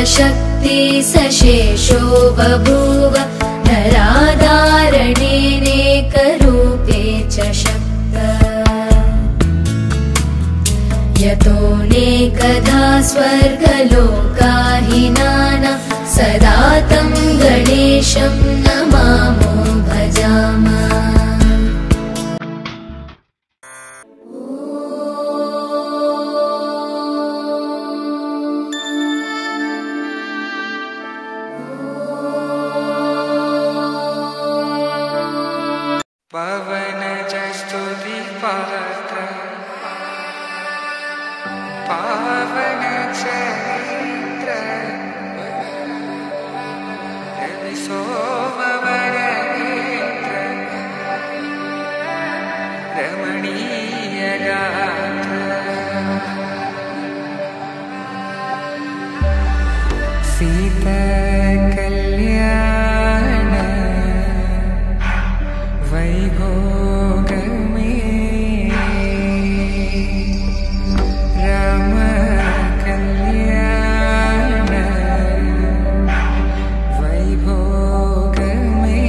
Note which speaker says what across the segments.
Speaker 1: शक्ति सशेषो बभूव नराधारणेनेकरूपे च शक्त यतोऽनेकधा स्वर्गलोकाहिनानां सदा तं गणेशं नमामो भजामः।
Speaker 2: पवनजस्तुति पात्र पावन चरित्र रवि सोमवर नेत्र रमणीय गात्र सीता कल्याण वैभोग में राम कल्याण वैभोग में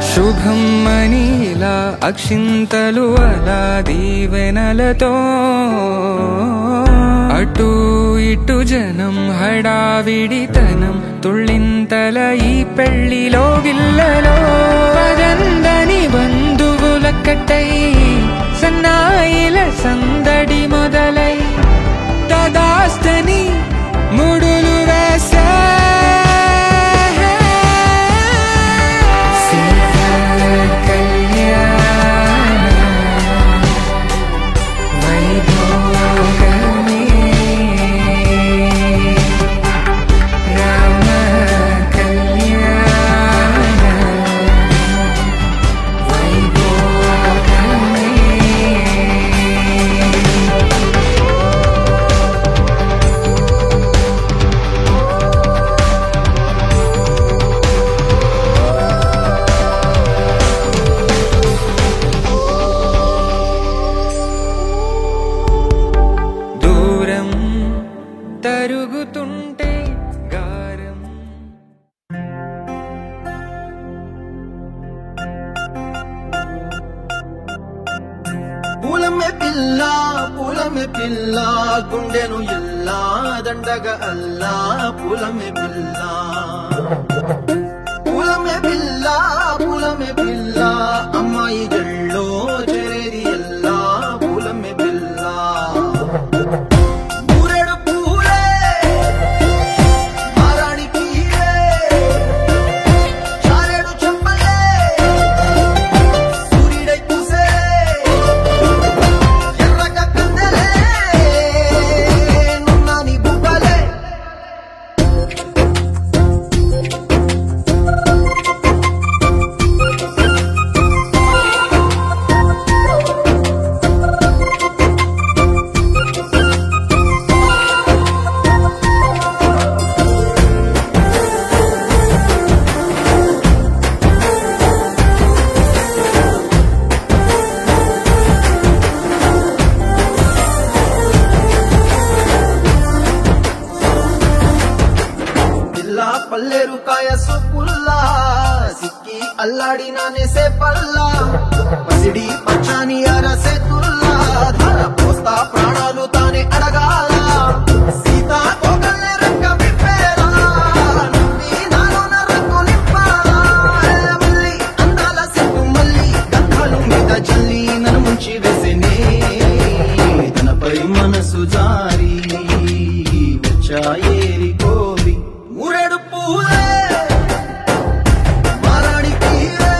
Speaker 2: శుభం మనీలా అక్షింతలు అలా దీవెనలతో అటు ఇటు జనం హడావిడితనం తుళ్ళింతల ఈ పెళ్లిలో గిల్లలో పదందని బంధువులక్కటై సన్నాయిల సందడి మొదలై తదాస్తని ముడులు వేసే తరుగుతుంటే గారం
Speaker 3: పూలమే పిల్ల గుండెను ఇల్లా దండగ అల్లా పూలమే పిల్ల అమ్మాయి జల్లో చేరేది ఎల్లా పూలమే పిల్ల పల్లేరు కాయ సొప్పుల్లా సిక్కి అల్లాడినానే సే పల్లా పసిడి పచ్చాని అరసే తుల్లా ధర పోస్తా ప్రాణాలు తానే అడగాల సీతా కోకల్లే రంగ విప్పేరా నవ్వి నాలోన రంగు నింపాలా మల్లి అందాల సిగ్గు మల్లి గంధాలు మీద జల్లి నన్ను ముంచి వేసేనే తనపై మనసు జారి వచ్చాయేరి కోరి ఊరేడు పూలే మారాణి తీరే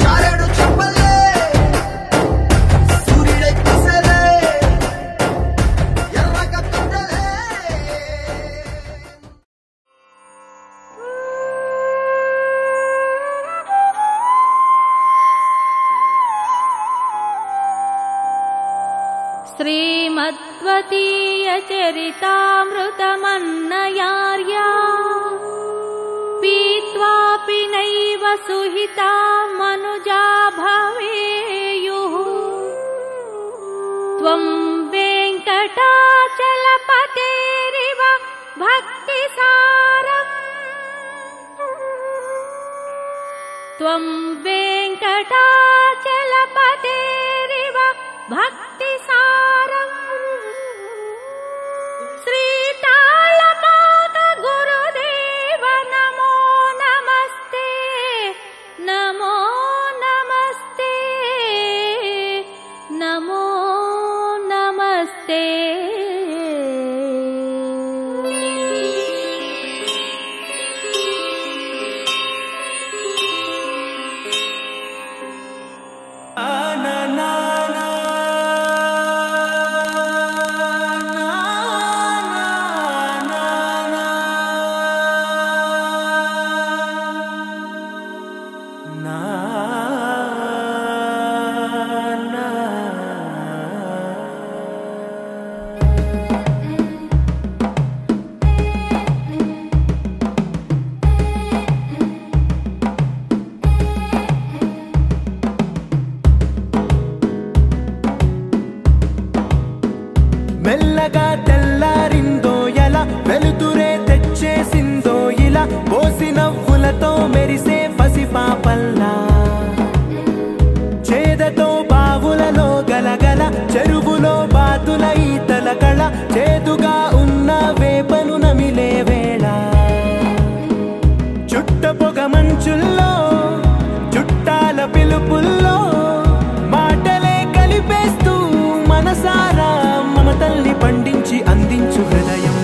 Speaker 3: చారేడు చెప్పలే సూర్యుడై కుసలే
Speaker 4: त्वतीयचरितामृतमन्नयार्या पीत्वापि नैव सुहिता मनुजा भवेयुः त्वं वेङ्कटाचलपतेरिव भक्तिसारम् त्वं वेङ्कटाचलपतेरिव भक्तिसारम् श्रीतालपाद गुरुदेव नमो नमस्ते नमो नमस्ते नमो नमस्ते
Speaker 5: మెల్లగా తెల్లారిందో ఎలా వెలుతురే తెచ్చేసిందో ఇలా పోసి నవ్వులతో మెరిసే పసిపాపల్లా చేదతో బావులలో గలగల చెరువులో బాతుల ఈతల కళ చేదుగా ఉన్న వేపను నమిలే వేళ చుట్ట పొగ మంచుల్లో చుట్టాల పిలుపుల్లో మాటలే కలిపేస్తూ మనసారా మమతల్ని పండించి అందించు హృదయం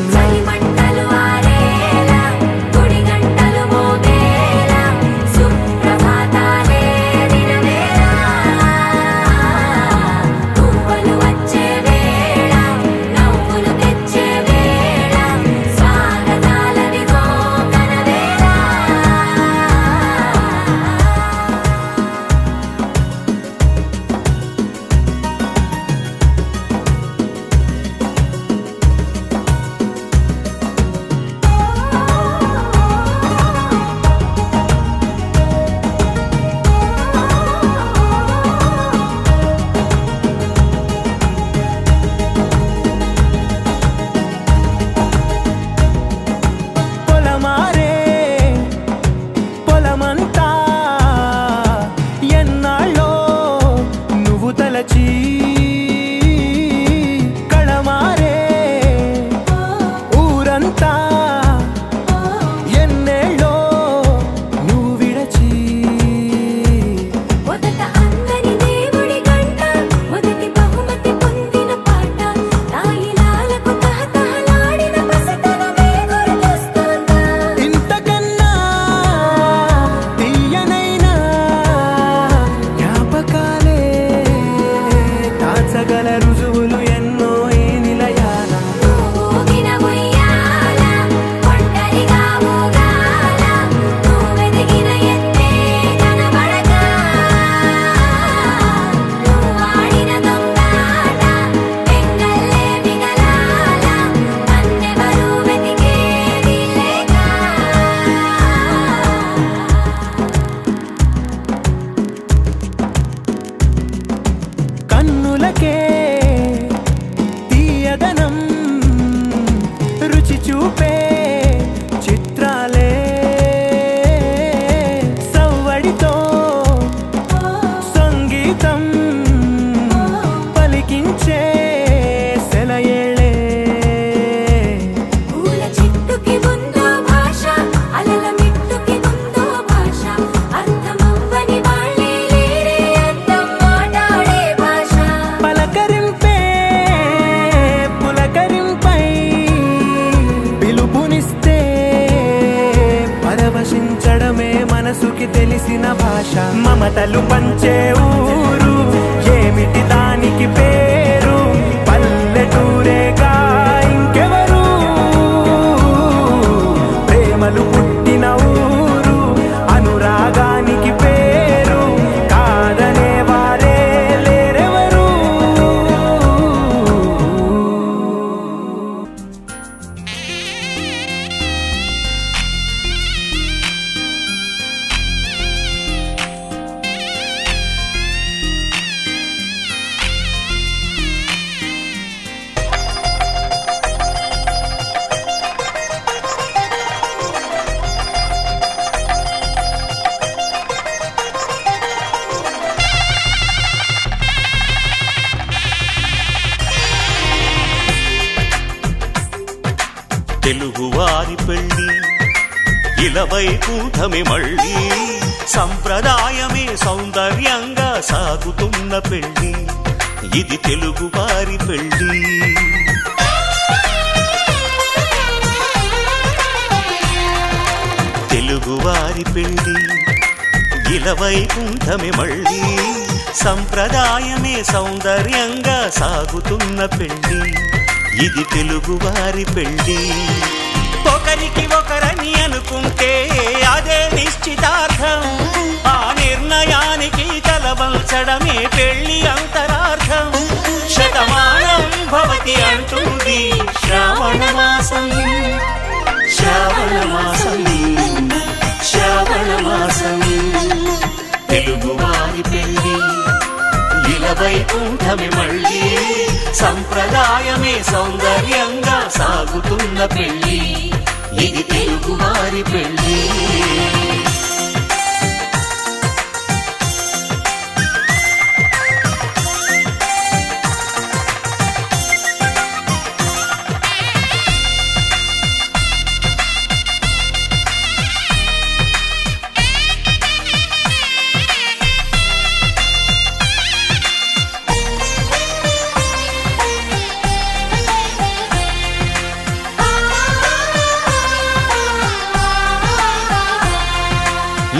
Speaker 5: మనసుకి తెలిసిన భాష మమతలు పంచే ఊరు ఏమిటి దానికి పేరు పల్లెటూరేగా ఇంకెవరు ప్రేమలు పుట్టిన ఊరు అనురాగానికి పేరు కాదనే వారే లేరెవరు
Speaker 6: ఇలవైకుంఠమే మళ్ళీ సంప్రదాయమే సౌందర్యంగా సాగుతున్న పెళ్లి ఇది తెలుగు వారి పెళ్లి తెలుగు వారి పెళ్లి ఇలవైకుంఠమే మళ్ళీ సంప్రదాయమే సౌందర్యంగా సాగుతున్న పెళ్లి ఇది తెలుగు వారి పెళ్లి ఒకరికి ఒకరని అనుకుంటే అదే నిశ్చితార్థం ఆ నిర్ణయానికి తలవంచడమే పెళ్లి అంతరార్థం శతమానం భవతి అంటుంది శ్రావణ మాసం శ్రావణ మాసం శ్రావణ మాసం తెలుగు వారి పెళ్లి ఇలవైకుంఠమే మళ్ళీ సంప్రదాయమే సౌందర్యంగా సాగుతున్న పెళ్లి ఇది తెలుగు వారి పెళ్లి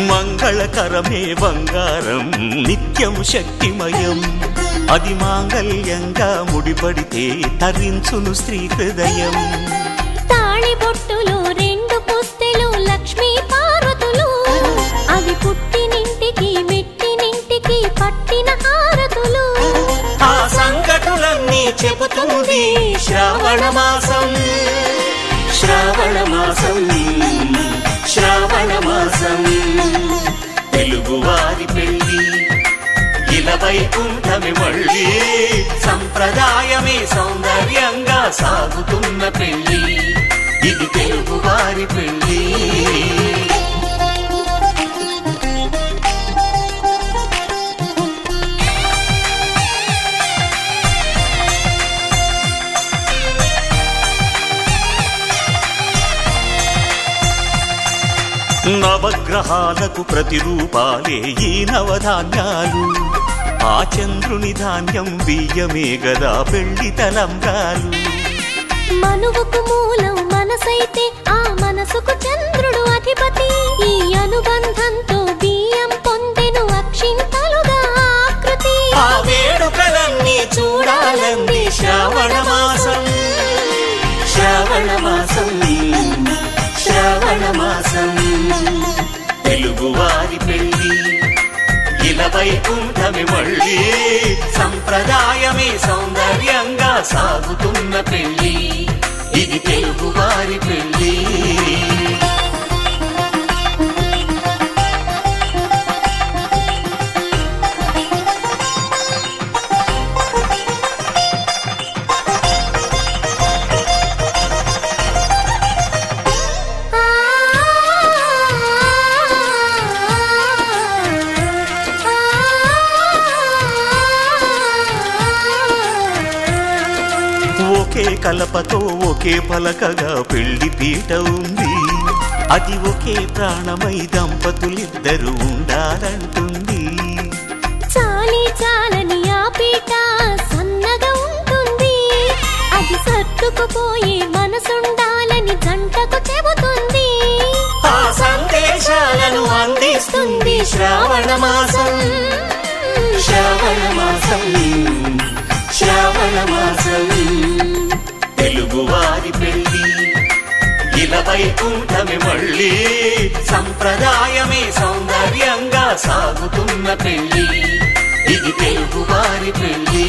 Speaker 6: మంగళకరమే బంగారం నిత్యం శక్తిమయం అది మాంగళ్యంగా ముడిపడితే తరించును స్త్రీ హృదయం
Speaker 4: తాళిబొట్టులు రెండు పుస్తెలు లక్ష్మీ పార్వతులు అవి పుట్టినింటికి మెట్టినింటికి పట్టిన హారతులు
Speaker 6: ఆ సంకటులన్నీ చెబుతుంది శ్రావణ మాసం శ్రావణ మాసం శ్రావణ మాసం తెలుగు వారి పెళ్లి ఇలవైకుంఠమే మళ్ళీ సంప్రదాయమే సౌందర్యంగా సాగుతున్న పెళ్లి ఇది తెలుగు వారి పెళ్లి నవగ్రహాలకు ప్రతిరూపాలే ఈ నవధాన్యాలు ఆ చంద్రుని ధాన్యం బియ్యమే గదా పెళ్లి తలంబ్రాలు
Speaker 4: మనువుకు మూలం మనసైతే ఆ మనసుకు చంద్రుడు అధిపతి ఈ అనుబంధంతో బియ్యం పొందెను అక్షింతలుగా ఆకృతి
Speaker 6: ఆ వేడుకలన్నీ చూడాలంది శ్రావణ మాసం శ్రావణ మాసం శ్రావణ మాసం తెలుగు వారి పెళ్లి ఇలవైకుంఠమే మళ్ళీ సంప్రదాయమే సౌందర్యంగా సాగుతున్న పెళ్లి ఇది తెలుగు వారి పెళ్లి ఒకే కలపతో ఒకే పలకగా పెళ్లి పీట ఉంది అది ఒకే ప్రాణమై దంపతులిద్దరూ ఉండాలంటుంది
Speaker 4: చాలి చాలని ఆ పీట సన్నగా ఉంటుంది అది సర్దుకుపోయే మనసుండాలని జంటకు చెబుతుంది
Speaker 6: ఆ సందేశాలను అందిస్తుంది శ్రావణ మాసం శ్రావణ మాసం శ్రావణ మాసం తెలుగు వారి పెళ్లి ఇలవైకుంఠమే మళ్ళీ సంప్రదాయమే సౌందర్యంగా సాగుతున్న పెళ్లి ఇది తెలుగు వారి పెళ్లి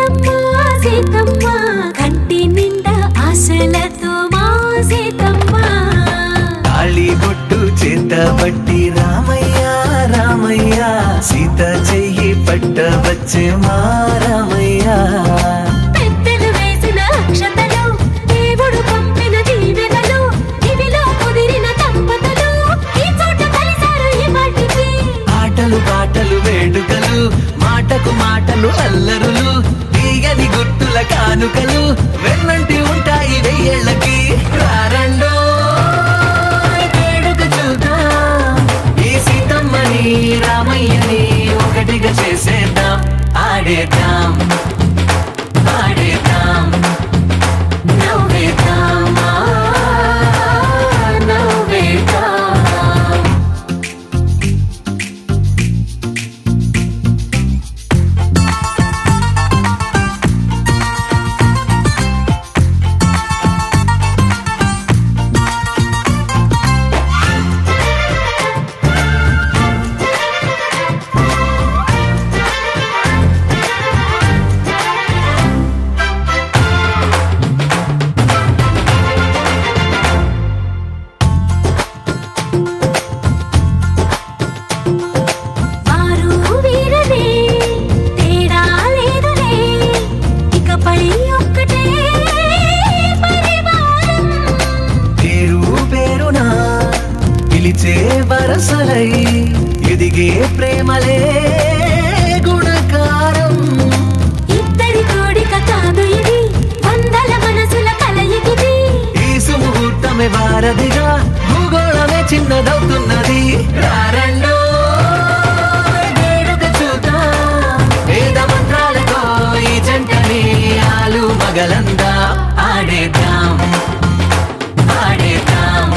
Speaker 4: సీతమ్మ సీతమ్మ కంటి నిండా ఆశలతో మా సీతమ్మ
Speaker 5: తాళి బొట్టు చేత పట్టి రామయ్య రామయ్య సీత చెయ్యి పట్ట వచ్చే మా రామయ్య
Speaker 4: పెద్దలు వేసిన అక్షతలు దేవుడు పంపిన దీవెనలు ఇవిలో కుదిరిన దంపతులు ఈ చోట కలిసారు ఈ వాటికి
Speaker 5: ఆటలు పాటలు వేడుకలు మాటకు మాటలు అల్లరులు తీయని గుర్తుల కానుకలు వెన్నంటి ఉంటాయి వెయ్యేళ్ళకి రారండో వేడుక చూద్దాం ఈ సీతమ్మని రామయ్యని ఒకటిగా చేసేద్దాం ఆడేద్దాం ఆడేద్దాం
Speaker 4: నవ్వేద్దాం నవ్వేద్దాం
Speaker 5: వరసలై ఎదిగే ప్రేమలే గుణకారం
Speaker 4: ఇద్దరి కోడిక కాదు ఇది వందల మనసుల కలయికిది
Speaker 5: ఈ సుముహూర్తమే వారధిగా భూగోళమే చిన్నదవుతున్నది రారండో వేడుక చూద్దాం వేద మంత్రాలతో ఈ జంటని ఆలు మగలందా ఆడేద్దాం ఆడేద్దాం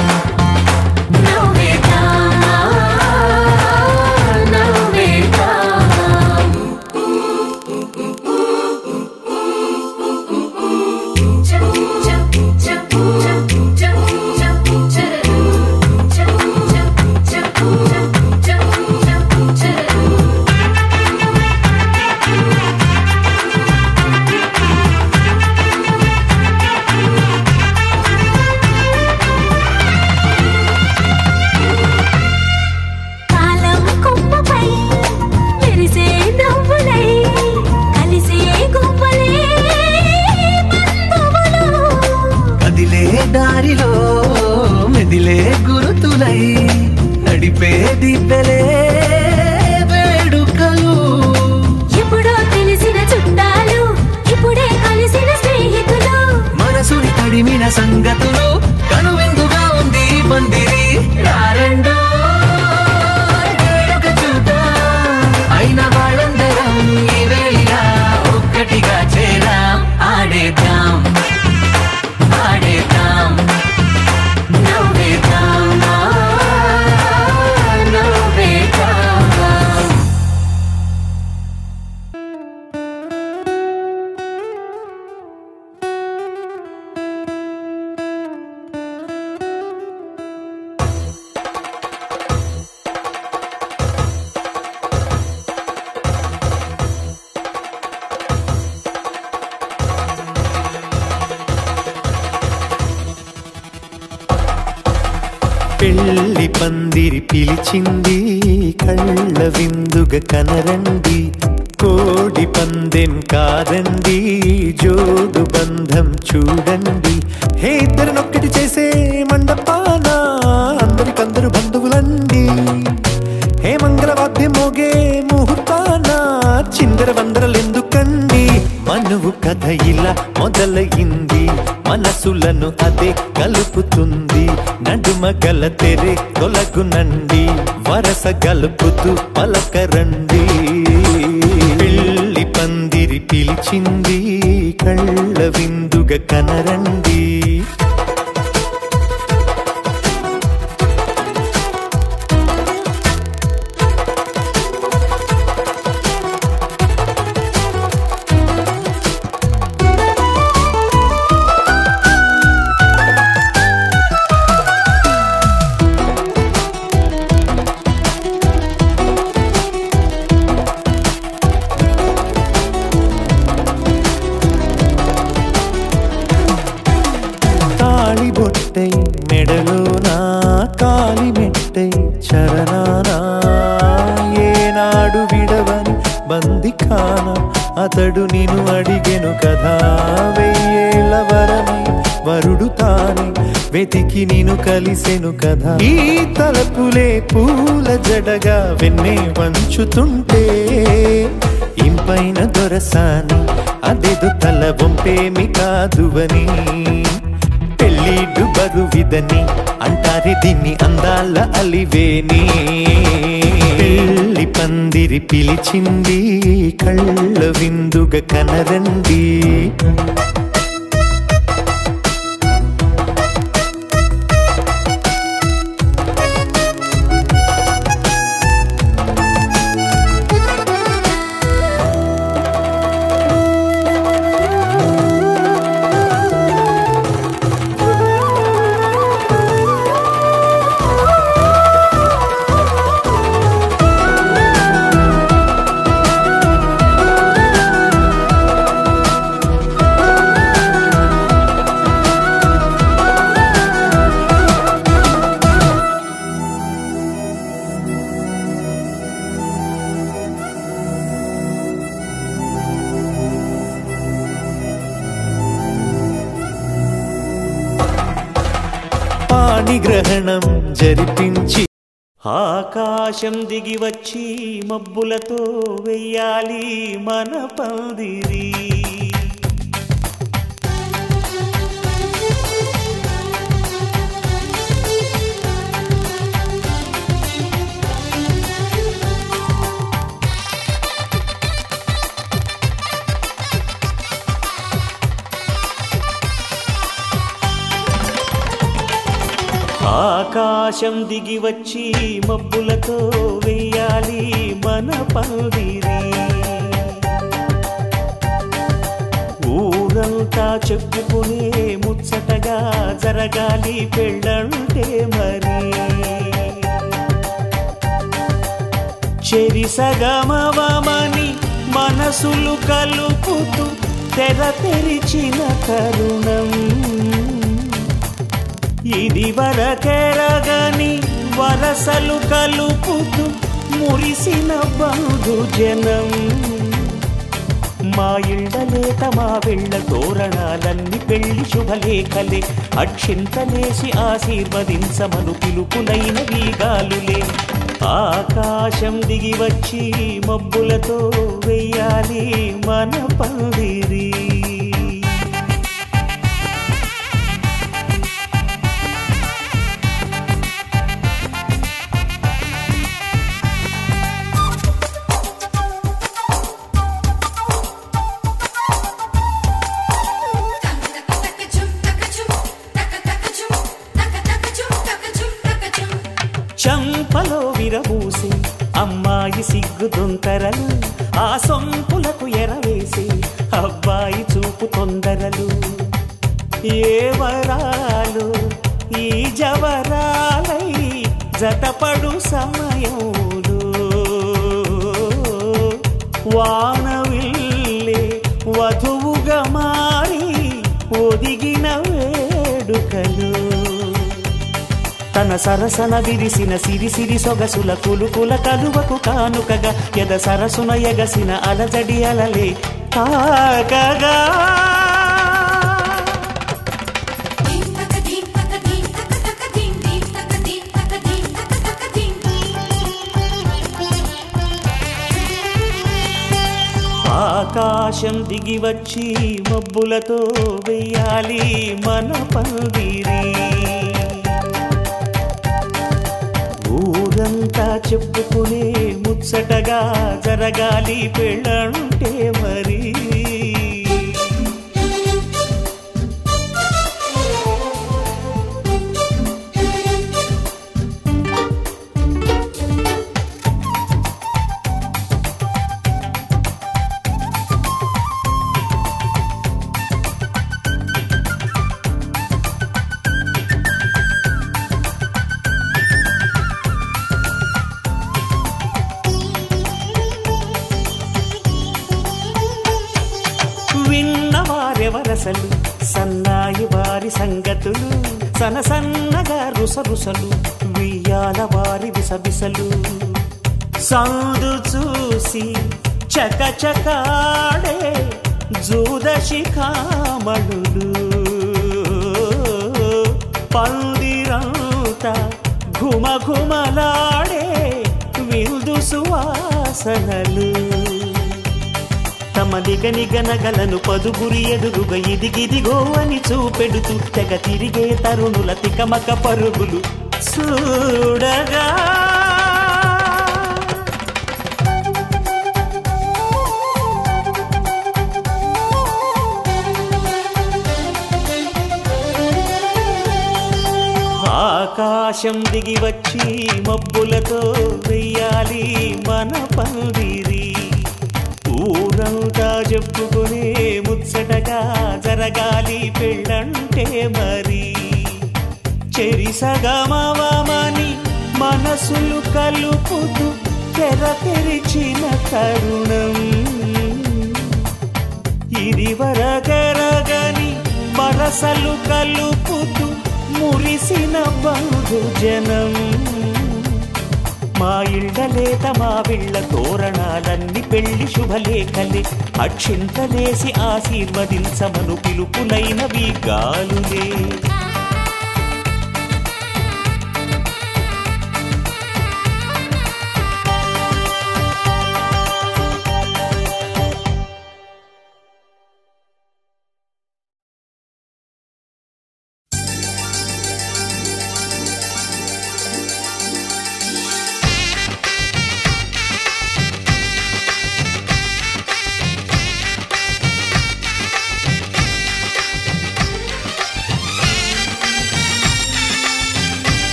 Speaker 5: దారిలో మెదిలే గురుతులై నడిపే దిబ్బెలే వేడుకలు
Speaker 4: ఎప్పుడో తెలిసిన చుట్టాలు ఇప్పుడే కలిసిన స్నేహితులు
Speaker 5: మనసుని తడిమిన సంగతులు కనువిందుగా ఉంది పందిరి రారండో వేడుక చూద్దాం అయిన వాళ్ళందరం ఈ వేళ ఒక్కటిగా చేరాం ఆడేద్దాం ఆడేద్దాం నవ్వేద్దాం నవ్వేద్దాం
Speaker 7: పెళ్లి పందిరి పిలిచింది కళ్ళ విందుగా కనరండి కోడి పందెం కాదండి జోడు బంధం చూడండి హే ఇద్దరినొక్కటి చేసే మండపాన అందరికందరు బంధువులండి హే మంగళవాద్యం మోగే ముహూర్తాన చిందర వందరలెందుకండి మనువు కథ ఇలా మొదలయింది మనసులను అదే కలుపుతుంది నడుమ గల తెరే తొలగునండి వరస గలుపుతూ పలకరండి పెళ్లి పందిరి పిలిచింది కళ్ళ విందుగా కనరండి అతడు నిన్ను అడిగెను కదా వెయ్యేళ్ల వరమే వరుడు తానే వెతికి నిన్ను కలిసెను కదా ఈ తలపులే పూల జడగా వెన్నే వంచుతుంటే ఇంపైన దొరసాని అదేదో తల వంపేమి కాదువని పెళ్ళిడు బరువిదని అంటారే దీన్ని అందాల అలివేని పెళ్ళి పందిరి పిలిచింది కళ్ళ విందుగా కనరండి గ్రహణం జరిపించి
Speaker 6: ఆకాశం దిగి వచ్చి మబ్బులతో వెయ్యాలి మన పందిరి ఆకాశం దిగి వచ్చి మబ్బులతో వెయ్యాలి మన పందిరి ఊరంతా చెప్పుకునే ముచ్చటగా జరగాలి పెళ్ళంటే మరి చెరిసగమవమని మనసులు కలుపుతూ తెర తెరిచిన తరుణం ఇది వరకెరగని వరసలు కలుపుతూ మురిసిన బంధుజనం మా ఇళ్ళలేత మా వెళ్ళ తోరణాలన్నీ పెళ్లి శుభలేఖలే అక్షింతలేసి ఆశీర్వదించమను పిలుపులైన వీగాలులే ఆకాశం దిగి వచ్చి మబ్బులతో వెయ్యాలి మన పందిరి చంపలో విరబూసి అమ్మాయి సిగ్గుదొంతరలు ఆ సొంపులకు ఎరవేసి అబ్బాయి చూపు తొందరలు ఏ వరాలు ఈ జవరాలై జతపడు సమయంలో వానవిల్లే వధువుగా మారి ఒదిగిన వేడుకలు తన సరసన విరిసిన సిరిసిరి సొగసుల కులుకుల కలువకు కానుకగా ఎద సరసున ఎగసిన అలజడి అలలే తాకగా ఆకాశం దిగి వచ్చి మబ్బులతో వెయ్యాలి మన పందిరి ఊరంతా చెప్పుకునే ముచ్చటగా జరగాలి పెళ్ళంటే మరి విన్నవారెవరసలు సన్నాయి వారి సంగతులు సనసన్నగా రుసరుసలు వియ్యాల వారి విసబిసలు సందు చూసి చకచకాడే జూదశిఖామణులు పందిరంతా ఘుమఘుమలాడే విందు సువాసనలు తమ నిగనిగనగలను పదుగురి ఎదురుగా ఇదిగిదిగో అని చూపెడుతూ తెగ తిరిగే తరుణుల తికమక పరుగులు చూడగా ఆకాశం దిగి వచ్చి మబ్బులతో వెయ్యాలి మన పందిరి ఊరంతా చెప్పుకునే ముచ్చటగా జరగాలి పెళ్ళంటే మరి చెరిసగమవమని మనసులు కలుపుతూ తెర తెరిచిన తరుణం ఇది వరగరగని వరసలు కలుపుతూ మురిసిన బంధుజనం మా ఇళ్ళలేత మా విళ్ళ తోరణాలన్నీ పెళ్లి శుభలేఖలే అక్షింతలేసి ఆశీర్వదించమను పిలుపులైనవి గాలులే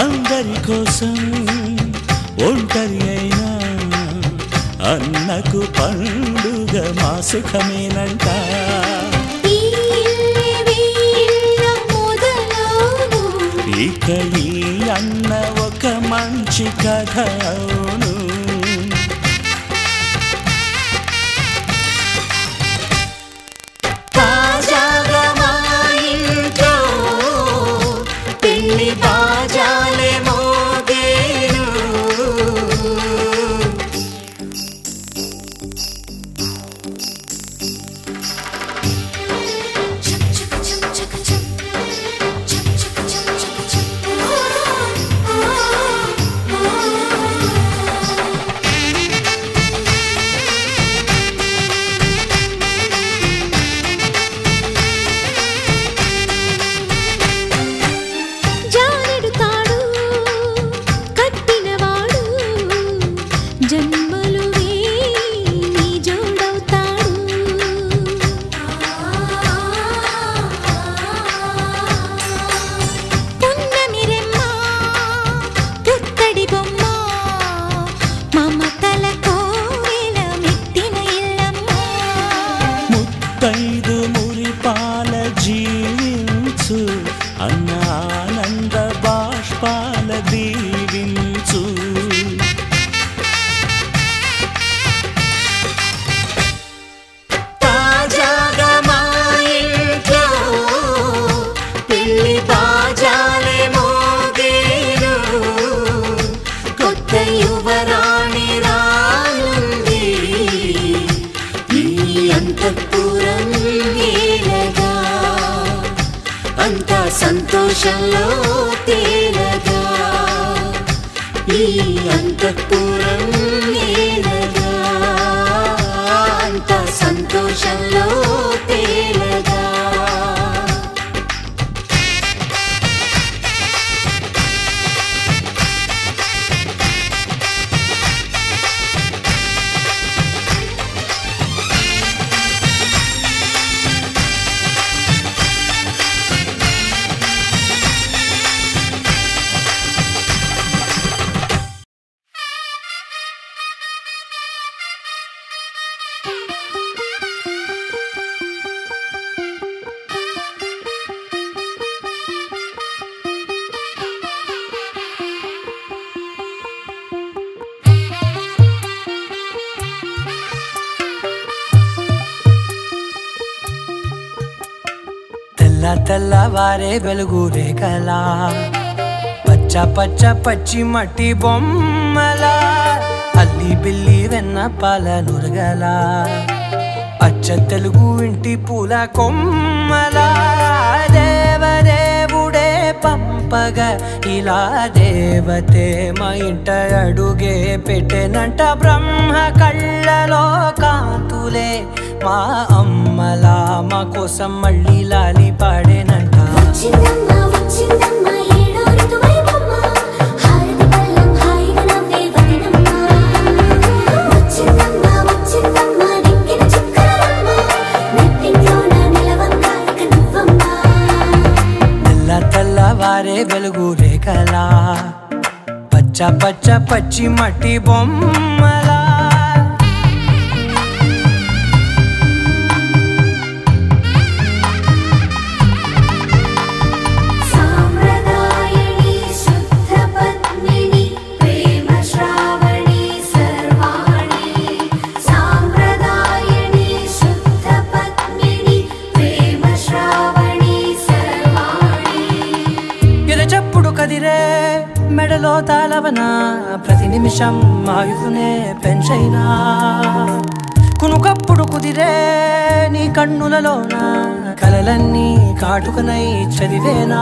Speaker 6: అందరి కోసం ఒంటరి అయినా అన్నకు పండుగ మా సుఖమేనంట ఇక ఈ అన్న ఒక మంచి కథ అవును తాజాగా మా ఇంట్లో పెళ్లి బాజాలే మోగేను 5 మురిపాల జీవించు అన్న ఆనంద బాష్పాల దీవించు తాజాగా మా ఇంట్లో పెళ్లి బాజాలే మోగేను కొత్త యువరాణి రానుంది ఈ అంతఃపురం ఏలగా అంత సంతోషంలో తేలగా ఈ అంతఃపురం ఏలగా అంత సంతోషంలో తేలగా
Speaker 8: తెల్లవారే వెలుగు రేఖలా పచ్చ పచ్చ పచ్చి మట్టి బొమ్మలా అల్లి బిల్లి వెన్న పాల నురగలా అచ్చ తెలుగు ఇంటి పూల కొమ్మలా దేవదేవుడే పంపగా ఇలా దేవతే మా ఇంట అడుగే పెట్టెనంట బ్రహ్మ కళ్ళలో కాంతులే మా అమ్మలా మా కోసం మళ్ళీ లాలి పాడేనంట
Speaker 4: వచ్చిందమ్మా వచ్చిందమ్మా ఏడో ఋతువైవమ్మా హారతి పళ్ళం హాయిగా నవ్వే వదినమ్మా వచ్చిందమ్మా వచ్చిందమ్మా నెక్కిన చుక్కలమ్మా నెట్టింట్లోన నిలవంగా ఇక నువ్వమ్మా
Speaker 8: తెల్లవారే వెలుగు రేఖలా పచ్చ పచ్చ పచ్చి మట్టి బొమ్మలా
Speaker 4: సాంప్రదాయని శుద్ధ పద్మిని ప్రేమ శ్రావణి సర్వాణి సాంప్రదాయని శుద్ధ పద్మిని ప్రేమ శ్రావణి సర్వాణి
Speaker 8: ఎరచప్పుడు కదిరే మెడలో తాళవన ప్రతి నిమిషం ఆయుధునే పెంచైనా కునుకప్పుడు కుదిరే నీ కన్నులలోన కలలన్నీ కాటుకనై చదివేనా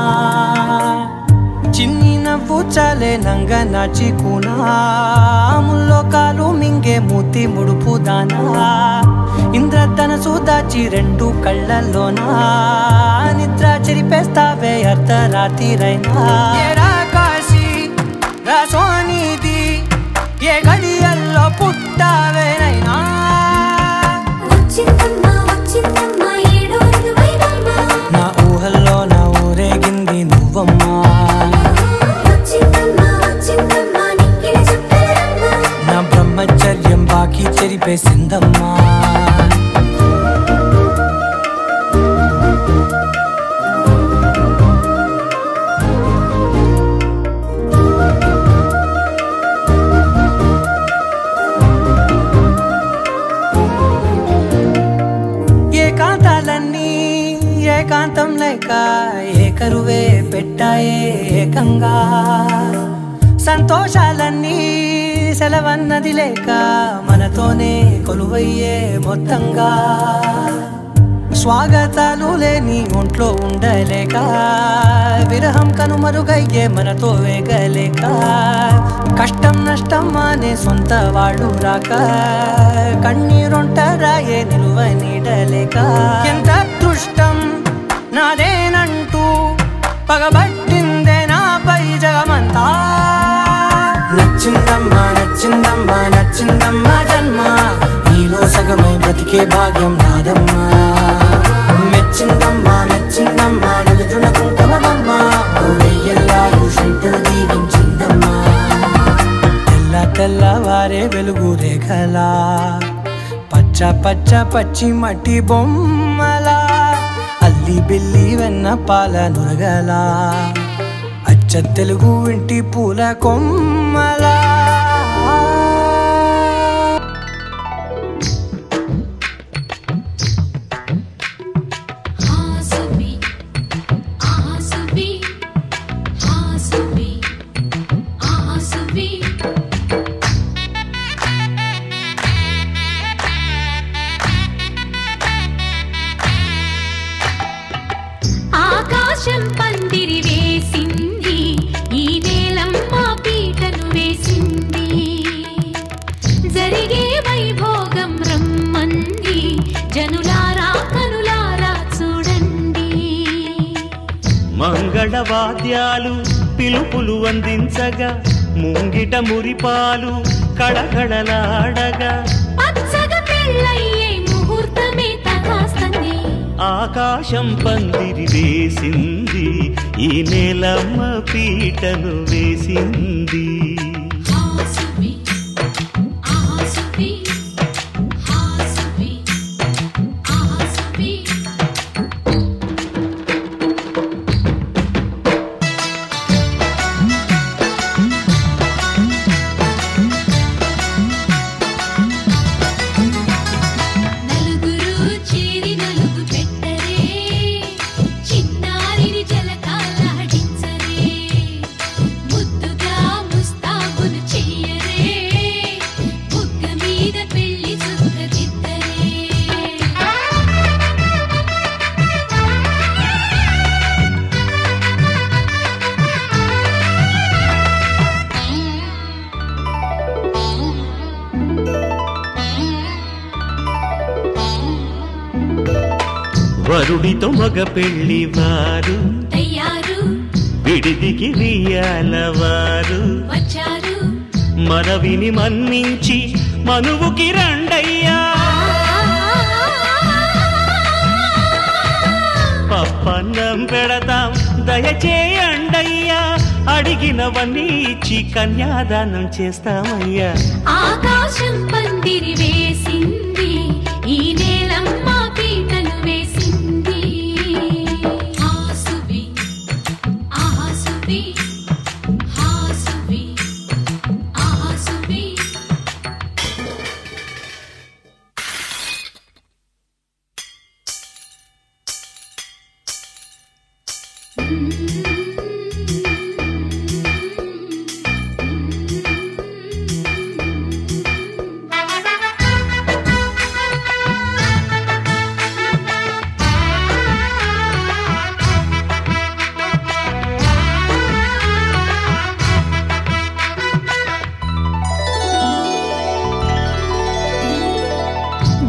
Speaker 8: చిన్ని నవ్వు చాలే నంగ నాచి కూనాముల్లో కాలు మింగే మూతి ముడుపు దానా ఇంద్రధనసు దాచి 2 కళ్ళల్లోనా నిద్ర చెరిపేస్తావే అర్ధరాత్రిరైనా సోనిది ఏ గడియల్లో పుట్టావేనైనా
Speaker 4: వచ్చిందమ్మా వచ్చిందమ్మా ఏడో ఋతువైవమ్మా
Speaker 8: నా ఊహల్లో నా ఊరేగింది నువ్వమ్మా
Speaker 4: వచ్చిందమ్మా వచ్చిందమ్మా నెక్కిన చుక్కలమ్మా
Speaker 8: నా బ్రహ్మచర్యం బాకీ చెరిపేసిందమ్మా ఏకాంతాలన్నీ ఏకాంతం లేక ఏకరువే పెట్టాయే ఏకంగా సంతోషాలన్నీ సెలవన్నది లేక మనతోనే కొలువయ్యే మొత్తంగా స్వాగతాలు లేని ఒంట్లో ఉండలేక విరహం కనుమరుగయ్యే మనతో వేగలేక కష్టం నష్టం అనే సొంత వాళ్ళు రాక కన్నీరొంటరాయే నిలువ నీడలేక ఎంత అదృష్టం నాదేనంటూ పగబట్టిందే నాపై జగమంతా నచ్చిందమ్మా నచ్చిందమ్మా నచ్చిందమ్మా జన్మ నీలో సగమై బ్రతికే భాగ్యం నాదమ్మా మెచ్చిందమ్మా మెచ్చిందమ్మా నిలుచున కుంకుమమ్మా వెయ్యల్లారు శంకరు దీవించిందమ్మా తెల్లవారే వెలుగు రేఖలా పచ్చ పచ్చ పచ్చ పచ్చి మట్టి బొమ్మలా అల్లి బిల్లి వెన్న పాల నురగలా అచ్చ తెలుగు ఇంటి పూల కొమ్మలా
Speaker 4: ఆకాశం పందిరి వేసింది ఈ నేలమ్మ పీటను వేసింది జరిగే వైభోగం రమ్మంది జనులారా కనులారా చూడండి
Speaker 7: మంగళవాద్యాలు పిలుపులు అందించగా ముంగిట మురిపాలు కళకళలాడగా
Speaker 4: పచ్చగా పెళ్ళయ్యే ముహూర్తమే తకాస్తంది
Speaker 7: ఆకాశం పందిరి వేసింది ఈ నేలమ్మ పీటను వేసింది
Speaker 4: హాసువి హాసువి హాసువి హాసువి నలుగురు చేరి నలుగు పెట్టరే చిన్నారిని జలకాలాడించరే ముద్దుగా ముస్తాబులు చెయ్యరే బుగ్గ మీద పెళ్లి చుక్క దిద్దరే
Speaker 7: వరుడితో మగ పెళ్లి వారు
Speaker 4: తయారు
Speaker 7: విడిదికి వియ్యాల వారు
Speaker 4: వచ్చారు
Speaker 7: మనవిని మన్నించి మనువుకి రండయ్యా పప్పన్నం పెడతాం దయచేయండయ్యా అడిగినవన్నీ ఇచ్చి కన్యాదానం చేస్తామయ్యా
Speaker 4: ఆకాశం పందిరి వేసింది ఈ నేలమ్మ పీటను వేసింది హాసువి ఆహాసువి హాసువి ఆహాసువి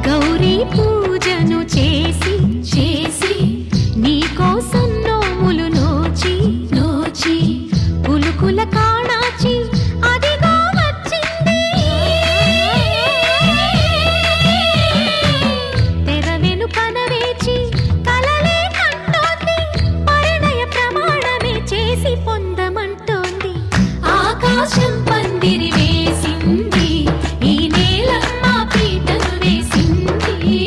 Speaker 4: గౌరీ పూజను చేసి చేసి నీకోసం నోములు నోచి నోచి పులుకుల కాణాచి అదిగో వచ్చింది తెర వెనుకన వేచి కలలే కంటోంది పరిణయ ప్రమాణమే చేసి పొందమంటోంది ఆకాశం పందిరి వేసింది ఈ నేలమ్మ పీటను వేసింది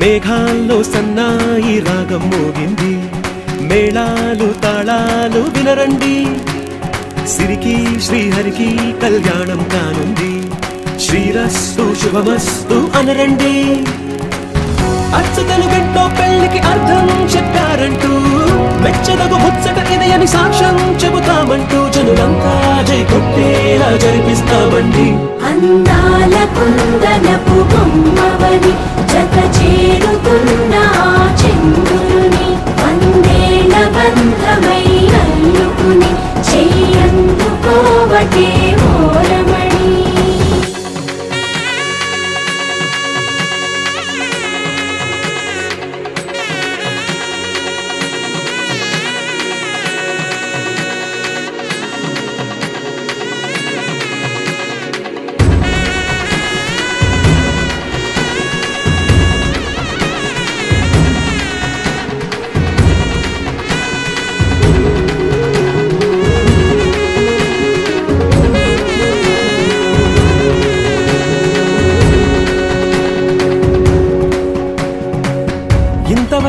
Speaker 7: మేఘాల్లో సన్నాయి రాగం మోగింది మేళాలు తాళాలు వినరండి సిరికి శ్రీహరికి కళ్యాణం కానుంది శ్రీరస్తు శుభమస్తు అనరండి అచ్చతలు గంటో పెళ్లికి అర్థం చెప్పారంటూ మెచ్చదగు ముచ్చట ఇది అని సాక్ష్యం చెబుతామంటూ జనులంతా జై కొట్టేలా జరిపిస్తామండి
Speaker 6: అందాల కుందనపు బొమ్మవని జత చేరుకున్న ఆ చంద్రుని వందేళ్ల బంధమై అల్లుకుని చెయ్యందుకోవటే ఓరమణి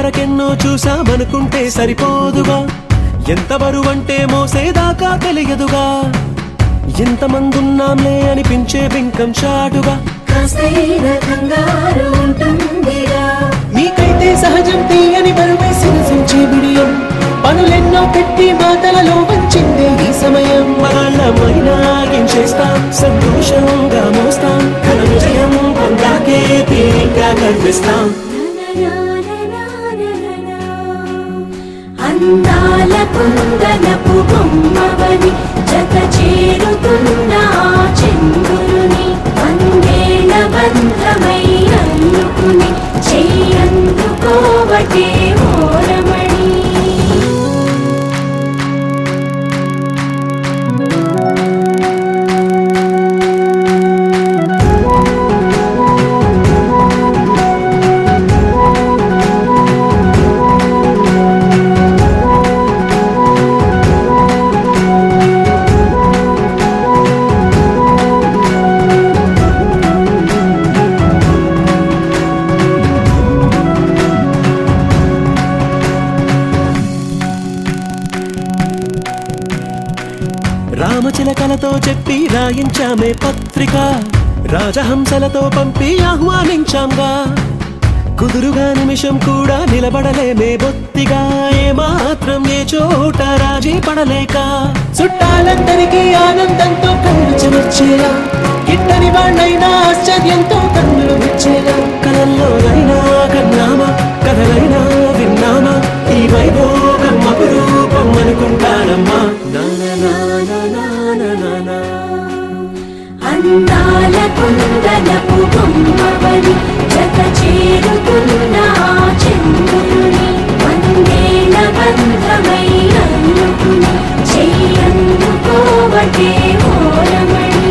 Speaker 7: వరకెన్నో చూసామనుకుంటే సరిపోదుగా, ఎంత బరువంటే మోసేదాకా తెలియదుగా, ఎంతమందున్నాంలే అనిపించే బింకం చాటుగా మీకైతే సహజం తీయని బరువే సిరసించే బిడియం, పనులెన్నో పెట్టి మాటలలో వంచిందే ఈ సమయం. వాళ్ళమైనా ఏం చేస్తాం, సంతోషంగా మోస్తాం, ఘన విజయం పొందాకే తీరిగ్గా కనిపిస్తాం.
Speaker 6: అందాల కుందనపు బొమ్మవని జత చేరుతున్న చంద్రుని వందేళ్ల బంధమై అల్లుకుని చెయ్యందుకోవటే ఓరమణి.
Speaker 7: రామచిలకలతో చెప్పి రాయించామే పత్రిక, రాజహంసలతో పంపి ఆహ్వానించాంగా, కుదురుగా నిమిషం కూడా నిలబడలేమే బొత్తిగా, ఏమాత్రం ఏ చోట రాజీ పడలేక, చుట్టాలందరికీ ఆనందంతో కళ్ళు చెమర్చేలా, గిట్టని వాణ్ణైనా ఆశ్చర్యంతో కన్నులు విచ్చేలా, కలల్లోనైనా కన్నామా కథలైనా విన్నామా, ఈ వైభోగం అపురూపం అనుకుంటానమ్మా.
Speaker 6: అందాల కుందనపు బొమ్మవని జత చేరుతున్న చంద్రుని వందేళ్ల బంధమై అల్లుకుని చెయ్యందుకోవటే ఓరమణి.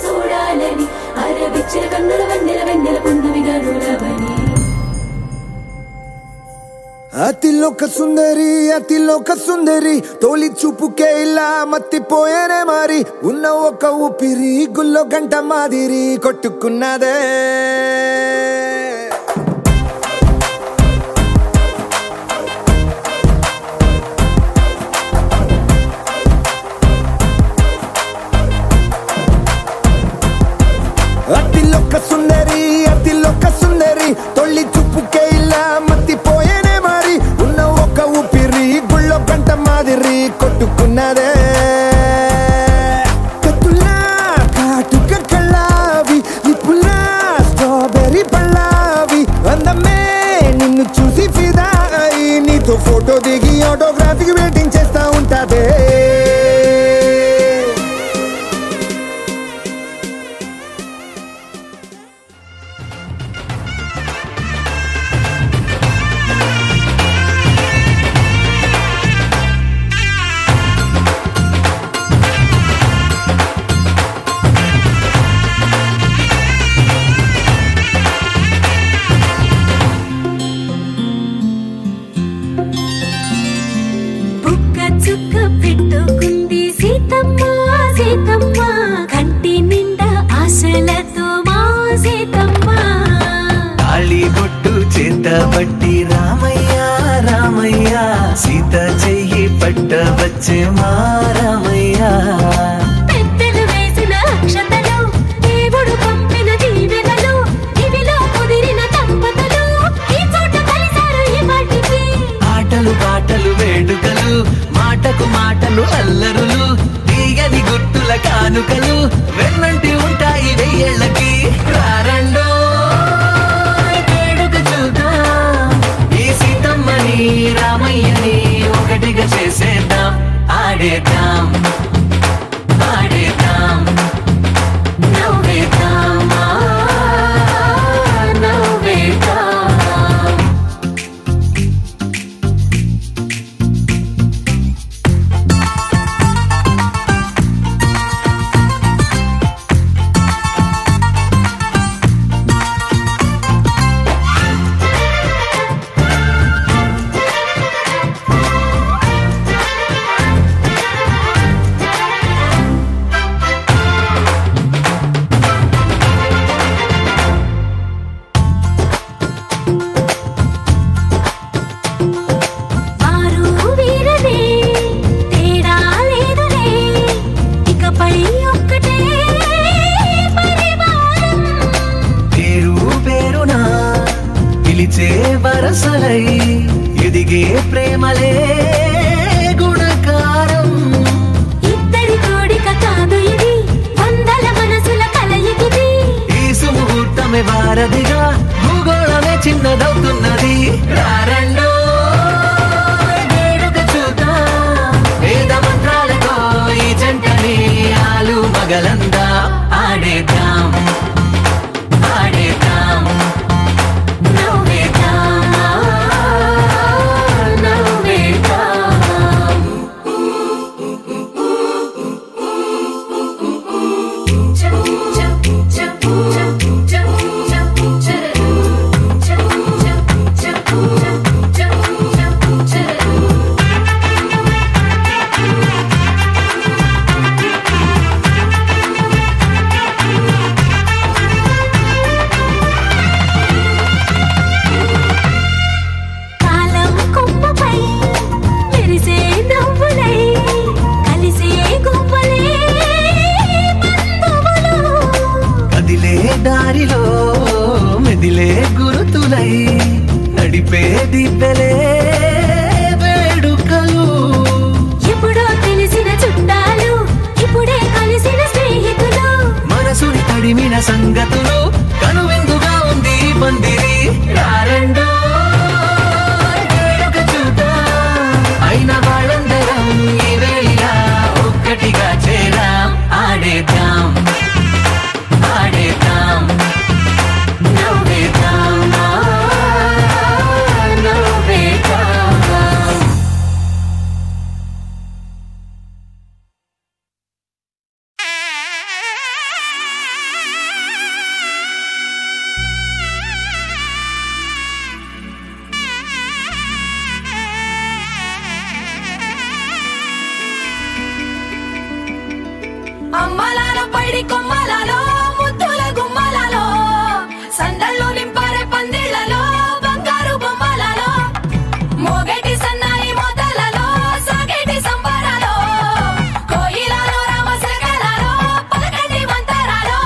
Speaker 6: చూడాలని అరవిచ్చిన కన్నుల వెన్నెల వెన్నెల పున్నమిగా నులవని.
Speaker 3: అతిలోక సుందరి తోలి చూపుకే ఇలా మత్తిపోయేనే మరి, ఉన్న ఒక ఊపిరి గుల్లో గంట మాదిరి కొట్టుకున్నదే. అతిలోక సుందరి తొలి చూపుకే ఇలా మత్తిపోయేనే మరి, ఉన్న ఒక ఊపిరి గుళ్ళో గంట మాదిరి కొట్టుకున్నదే. కత్తులా కాటుక కళ్ళావి, నిప్పులా స్ట్రాబెర్రీ పళ్ళావి, అందమే నిన్ను చూసి ఫిదా అయి నీతో ఫోటో దిగి ఆటోగ్రాఫీకి వెయిటింగ్ చేస్తా ఉంటాదే.
Speaker 5: బట్టి రామయ్య రామయ్య సీత చెయ్యి పట్ట వచ్చే మా రామయ్య.
Speaker 4: పెద్దలు వేసిన అక్షతలు, దేవుడు పంపిన దీవెనలు, ఇవిలో కుదిరిన దంపతులు ఈ చోట కలిసారు ఈ వాటికి.
Speaker 5: ఆటలు పాటలు వేడుకలు, మాటకు మాటలు అల్లరులు, తీయని గుర్తుల కానుకలు వెన్నంటి ఉంటాయి వెయ్యేళ్ళకి. రారండో వేడుక చూద్దాం ఈ సీతమ్మని ఆడేద్దాం ఆడేద్దాం నవ్వేద్దాం నవ్వేద్దాం వరసలై ఎదిగే ప్రేమలే గుణకారం
Speaker 4: ఇద్దరి కోడిక కాదు ఇది వందల మనసుల కలయికిది
Speaker 5: ఈ సుముహూర్తమే వారధిగా భూగోళమే చిన్నదవుతున్నది రారండో వేడుక చూద్దాం వేద మంత్రాలతో ఈ జంటని ఆలు మగలందా ఆడేద్దాం ఆడేద్దాం దారిలో మెదిలే గురుతులై నడిపే దిబ్బెలే వేడుకలు
Speaker 4: ఎప్పుడో తెలిసిన చుట్టాలు ఇప్పుడే కలిసిన స్నేహితులు
Speaker 5: మనసుని తడిమిన సంగతులు కనువిందుగా ఉంది పందిరి రారండో వేడుక చూద్దాం అయిన వాళ్ళందరం ఈ వేళ ఒక్కటిగా చేరాం ఆడేద్దాం ఆడేద్దాం నవ్వేద్దాం నవ్వేద్దాం
Speaker 6: అమ్మలాల పైడి కొమ్మలలో ముద్దుల గుమ్మలలో సందళ్ళు నింపారే పందిళ్లలో బంగారు బొమ్మలలో మోగేటి సన్నాయి మోతలలో సాగేటి సంబరాలో కోయిలలో రామశకలలో పలకండి మంతరాలో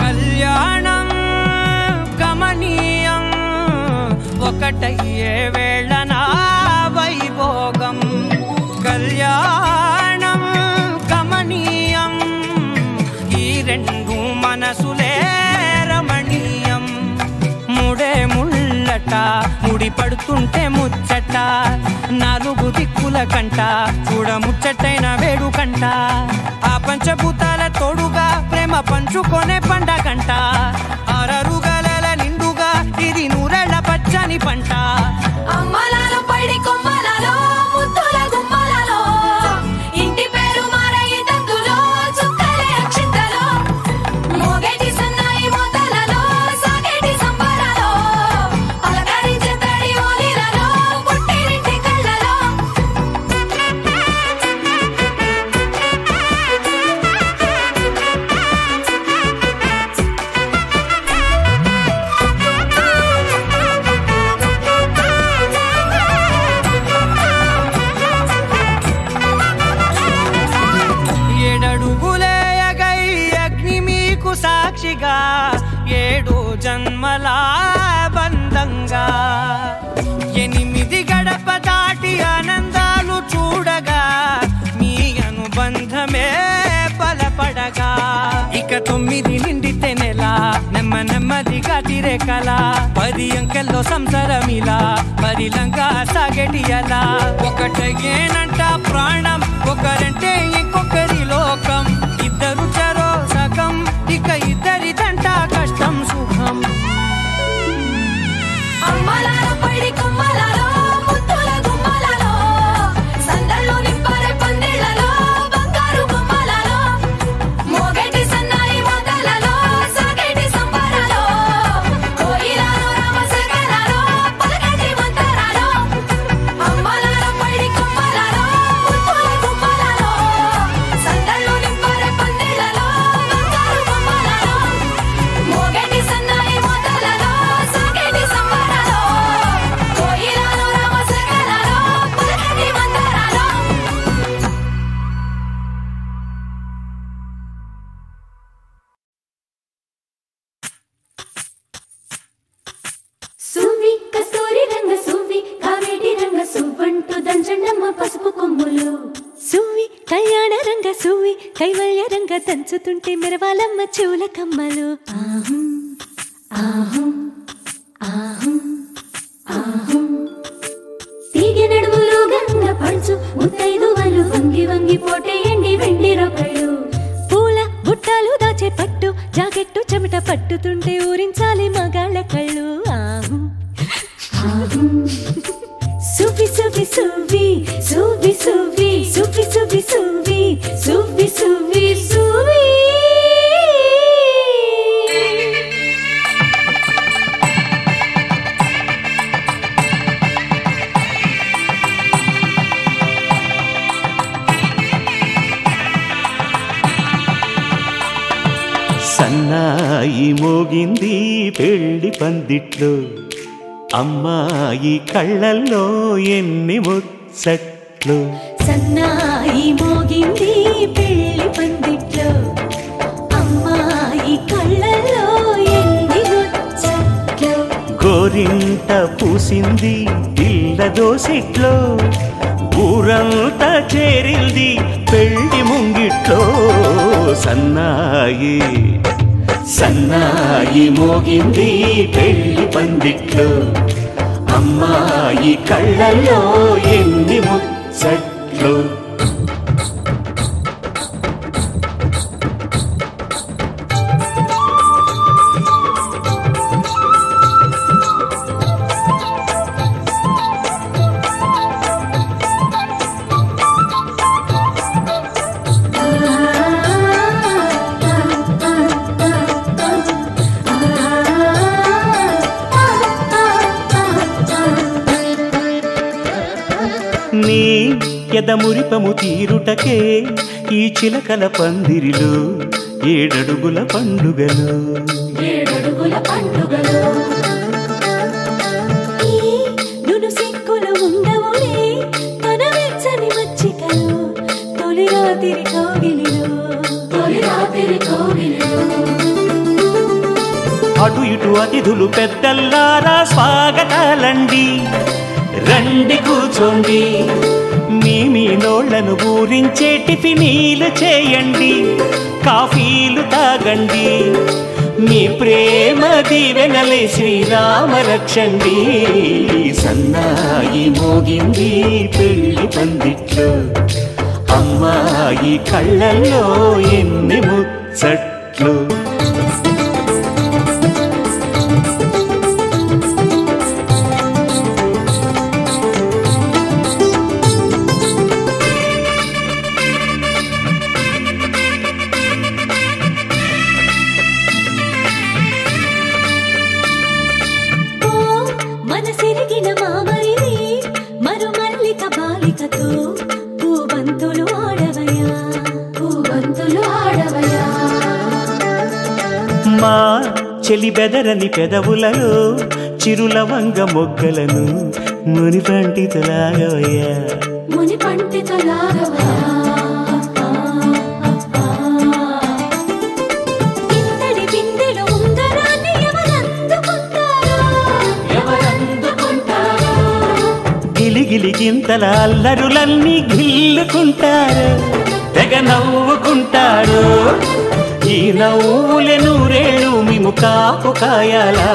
Speaker 2: కళ్యాణం గమనీయం ఒకటయ్యే వేళ నా వైభోగం కళ్యాణం గమనీయం ఈ రెండు మనసులే రమణీయం ముడే ముళ్ళట ముడి పడుతుంటే ముచ్చట నాలుగు దిక్కుల కంట చూడ ముచ్చటైన వేడుకంట ఆ పంచభూతాల తోడుగా ప్రేమ పంచుకొనే పండగంట అరరుగలల నిండుగా ఇది నూరెళ్ళ పచ్చని పంట
Speaker 6: అమ్మలాల పైడి కొమ్మలలో ముద్దుల గుమ్మలలో ఇంటి పేరు మారయి తందులో చుక్కలే అక్షింతలో మోగేటి సన్నాయి మోతలలో సాగేటి సంబరాలో పలకరించే తడి ఓలిలలో పుట్టినింటి కళ్ళలో
Speaker 2: ఏడడుగులేయగై అగ్ని మీకు సాక్షిగా ఏడు జన్మల బంధంగా ఎనిమిది గడప దాటి ఆనందాలు చూడగా మీ అనుబంధమే బలపడగా ఇక 9 నిండితే నెల నెమ్మ నెమ్మదిగా తీరే కళ 10 అంకెల్లో సంసారమిలా పరిలంగా సాగేటియలా ఒకటేనంట ప్రాణం ఒకరంటే ఇంకొకరి లోకం ఇద్దరు చరో సగం ఇక ఇద్దరిదంట కష్టం సుఖం
Speaker 6: అమ్మలాలో పడి కొమ్మలాలో ముత్తుల గుమ్మలాలో సందళ్ళు నింపరే పందిళ్ళలో బంగారు గుమ్మలాలో మోగేటి సన్నాయి మోతలలో సాగేటి సంబరాలో కోయిలాలో రామసగలాలో పలకటి మంతరాలో అమ్మలాలో పడి కొమ్మలాలో ముత్తుల గుమ్మలాలో సందళ్ళు నింపరే పందిళ్ళలో బంగారు గుమ్మలాలో మోగేటి సన్నాయి మోతలలో సాగేటి సంబరాలో కోయిలాలో రామసగలాలో పలకటి మంతరాలో
Speaker 4: సువ్వి కస్తూరి రంగ సువ్వి కావేటి రంగ సువ్వంటూ దంచండమ్మ పసుపు కొమ్ములు సువ్వి కళ్యాణ రంగ సువ్వి కైవల్య రంగ దంచుతుంటే మెరవాలమ్మ చెవుల కమ్మలు ఆహం ఆహం ఆహం ఆహం తీగె నడుములు గంగ పంచు ముత్తైదువలు వంగి వంగి పోటేయండి వెండి రొకళ్ళు పూల బుట్టాలు దాచే పట్టు జాకెట్టు చెమట పట్టుతుంటే ఊరించాలి మగాళ్ళ కళ్ళు ఆహం ఆహం సువ్వి సువ్వి సువ్వి సువ్వి సువ్వి సువ్వి సువ్వి సువ్వి సువ్వి సువ్వి సువ్వి
Speaker 7: సన్నాయి మోగింది పెళ్లి పందిట్లో అమ్మాయి కళ్ళల్లో ఎన్ని ముచ్చట్లు
Speaker 4: సన్నాయి మోగింది పెళ్లి పందిట్లో అమ్మాయి కళ్ళల్లో ఎన్ని ముచ్చట్లు
Speaker 7: గోరింట పూసింది పిల్ల దోసిట్లో ఊరంతా చేరింది పెళ్లి ముంగిట్లో సన్నాయి సన్నాయి మోగింది పెళ్లి పందిట్లో అమ్మాయి కళ్ళల్లో ఎన్ని ముచ్చట్లు నీ ఎదమురిపము తీరుటకే ఈ చిలకల పందిరిలో 7 అడుగుల పండుగలు
Speaker 4: 7 అడుగుల పండుగలు ఈ నును సిక్కులు ఉండవులే తన వెచ్చని మచ్చికలు తొలి రాత్రి కోగిలిలో
Speaker 7: అటు ఇటు అతిథులు పెద్దల్లారా స్వాగతాలండి రండి కూర్చోండి మీ నోళ్లను ఊరించే టిఫినీలు చేయండి కాఫీలు తాగండి మీ ప్రేమ దీవెనలే శ్రీరామ రక్షండి సన్నాయి మోగింది పెళ్లి పందిట్లో అమ్మాయి కళ్ళల్లో ఎన్ని ముచ్చట్లు
Speaker 4: మనసిరిగిన మామరిది మరుమల్లిక బాలికతో పూబంతులు ఆడవయా
Speaker 7: మా చెలి బెదరని పెదవులలో చిరులవంగ మొగ్గలను ముని పండితులాగవయ్యా
Speaker 4: ఇంతటి బిందెలో ఉంగరాన్ని ఎవరందుకుంటారో
Speaker 7: గిలిగిలి గింతల అల్లరులన్నీ గిల్లుకుంటారు తెగ నవ్వుకుంటారు ఈ నవ్వులే నూరేళ్ళు మేము కాపు కాయాలా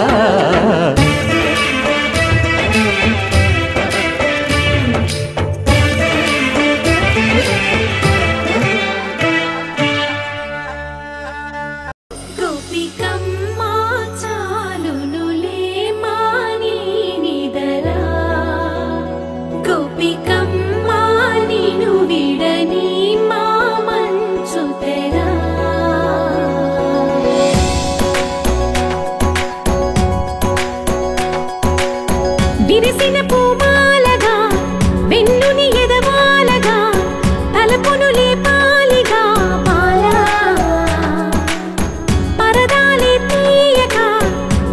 Speaker 4: విరిసిన పూమాలగా వెన్నుని ఎదవాలగా తలపును లేపాలిగా మాలా పరదాలే తీయక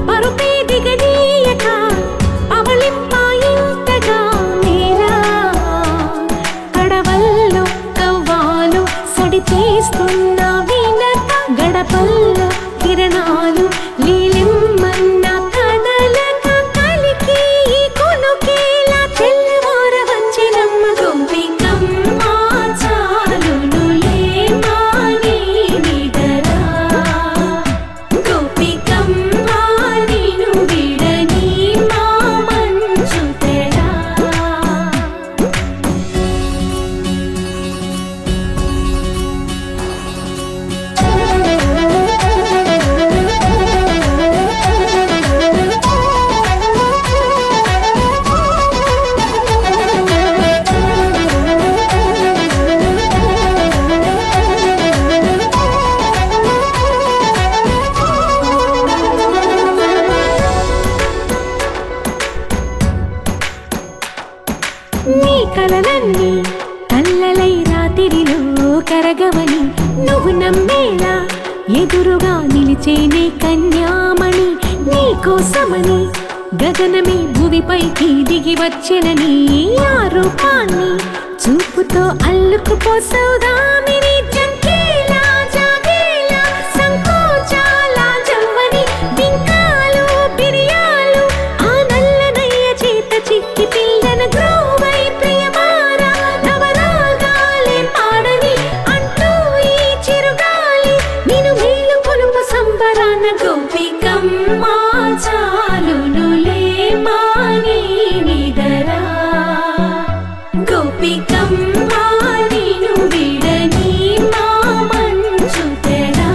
Speaker 4: పరుపే దిగనీయక పవళింపాయింతగా నేలా కడవల్లో కవ్వాలు సడి చేస్తున్న వీణత గడపల్లో కిరణాలు లీలిమ్మన్న నీ కలలన్నీ కల్లలై రాత్రిలో కరగవని నువ్వు నమ్మేలా ఎదురుగా నిలిచేనే కన్యామణి నీ కోసమని గగనమే భూమిపైకి దిగి వచ్చెనని ఆ రూపాన్ని చూపుతో అల్లుకుపోసౌదామిని జంకేలా జాగేలా సంకోచాల జవ్వని బింకాలు బిరియాలు ఆ నల్లనయ్య చేత చిక్కి పిల్లన గ్రోవై ప్రియమారా నవరాగాలే పాడని అంటూ ఈ చిరుగాలి నిన్ను మేలు కొలుపు సంబరాన గోపికమ్మ చాలునులే మాని నిదరా గోపికమ్మ నిన్ను విడని మా మంచు తెరా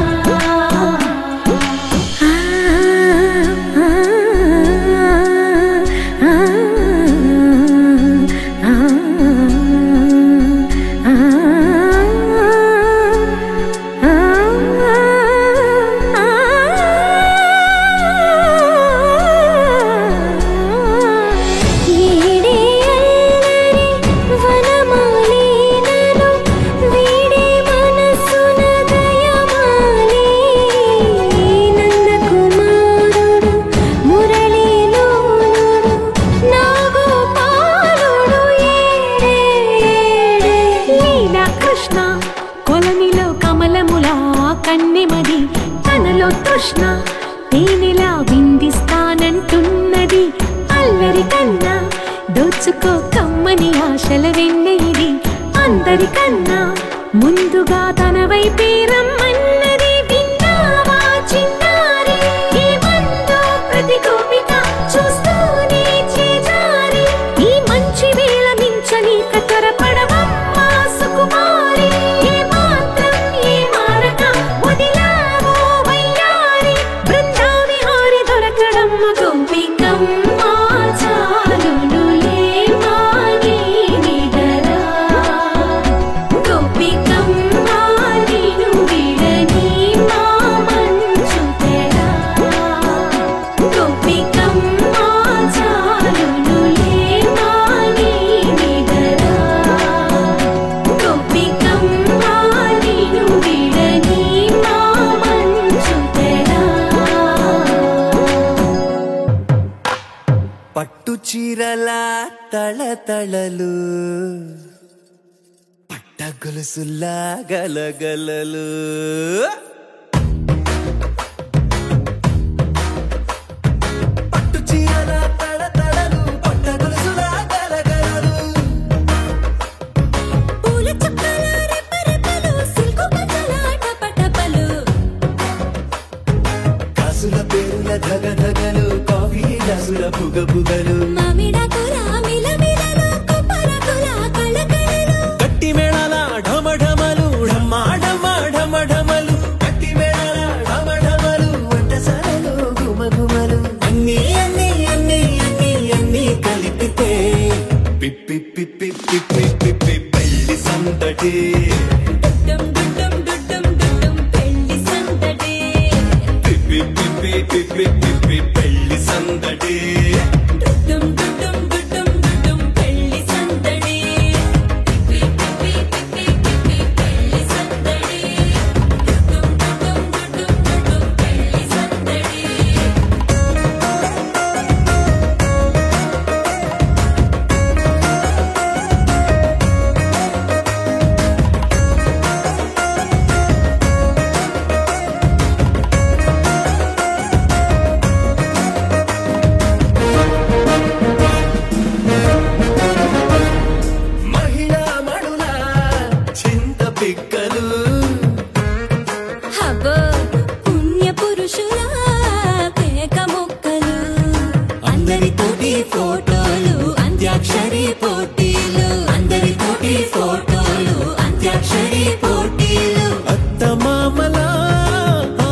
Speaker 4: కొలనిలో కమలములా కన్నెమది తనలో తృష్ణ తేనెలా విందిస్తానంటున్నది అల్లరి కన్నా దోచుకో కమ్మని ఆశల వెన్నెయిది అందరికన్నా ముందుగా తన వైపే రమ్మన్నది విన్నావా చిన్నారి ఏమందో ప్రతి గోపిక చూస్తూనే చేజారి ఈ మంచి వేళ మించని కతరపడవమ్మ సుకుమారి ఏ మాత్రం ఏ మారక వదిలావో వయ్యారి బృందావిహారి దొరకడమ్మ గోపికమ్మ చాలునులే మాని నిదరా గోపికమ్మ నిన్ను విడని మా మంచు తెరా గోపికమ్మ చాలునులే మాని నిదరా గోపికమ్మ నిన్ను విడని మా మంచు తెరా
Speaker 8: పట్టు చీరల తళతళలు పట్ట గొలుసుల్లా గలగలలు పట్టు చీరల తళతళలు పట్ట గొలుసుల్లా గలగలలు
Speaker 4: పూల చుక్కల రెపరెపలు సిల్కు పచ్చల టపటపలు
Speaker 7: బుగబుగలు
Speaker 4: మామిడాకుల మిలమిలలు కొప్పరకుల కళకళలు
Speaker 7: గట్టి మేళాల ఢమఢమలు ఢమ్మా ఢమ్మా ఢమఢమలు గట్టి మేళాల ఢమఢమలు వంటసాలలు గుమగుమలు అన్నీ అన్నీ అన్నీ అన్నీ అన్నీ కలిపితే పిప్పి పిప్పి పిప్పి పిప్పి పెళ్లి సందడి
Speaker 4: డుడ్డం డుడ్డం డుడ్డం డుడ్డం పెళ్లి సందడి
Speaker 7: పిప్పి పిప్పి పిప్పి పిప్పి పెళ్లి సందడి
Speaker 4: డుడ్డం డుడ్డం డుడ్డం డుడ్డం పెళ్లి సందడి పిప్పి పిప్పి పిప్పి పిప్పి పెళ్లి సందడి డుడ్డం డుడ్డం డుడ్డం డుడ్డం పెళ్లి సందడి
Speaker 7: మహిళా మడుల చింత పిక్కలు
Speaker 4: హబో పుణ్య పురుషుల పేక మొక్కలు అందరితోటి ఫోటోలు అంత్యాక్షరి పోటీలు అందరితోటి ఫోటోలు అంత్యాక్షరి పోటీలు
Speaker 7: అత్తమామల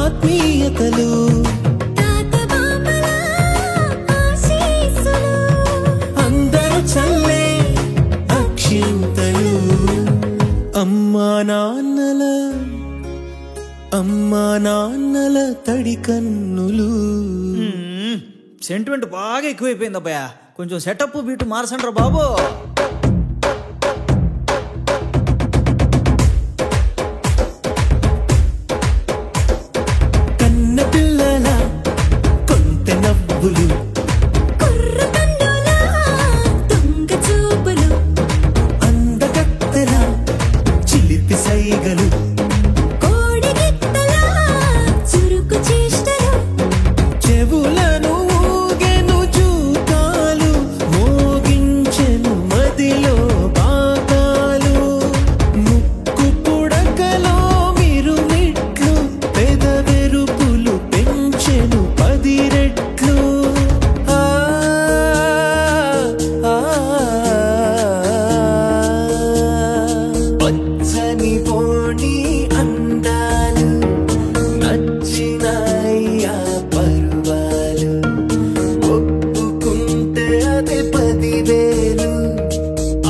Speaker 7: ఆత్మీయతలు
Speaker 4: తాత బామ్మల ఆశీస్సులు
Speaker 7: అందరూ చల్లే అక్షింతలు అమ్మా నాన్నల తడి కన్నులు
Speaker 9: సెంటిమెంట్ బాగా ఎక్కువైపోయింది అబ్బాయ కొంచెం సెటప్ బీటు మార్చండ్రా బాబు
Speaker 7: కన్న పిల్లల కొంత నవ్వులు
Speaker 4: కుర్ర కండుల దొంగ చూపులు
Speaker 7: అందగత్తెల చిలిపి సైగలు
Speaker 4: కోడి గిత్తల చురుకు చేష్టలు
Speaker 7: చెవులను ఊగెను జూకాలు మోగించెను మదిలో బాకాలు ముక్కు పుడకలో మిరుమిట్లు పెదవెరుపులు పెంచెను 10 రెట్లు ఆ ఆ పచ్చని పోనీ అందాలు నచ్చినాయ్యా పరువాలు ఒప్పుకుంటే అదే 10,000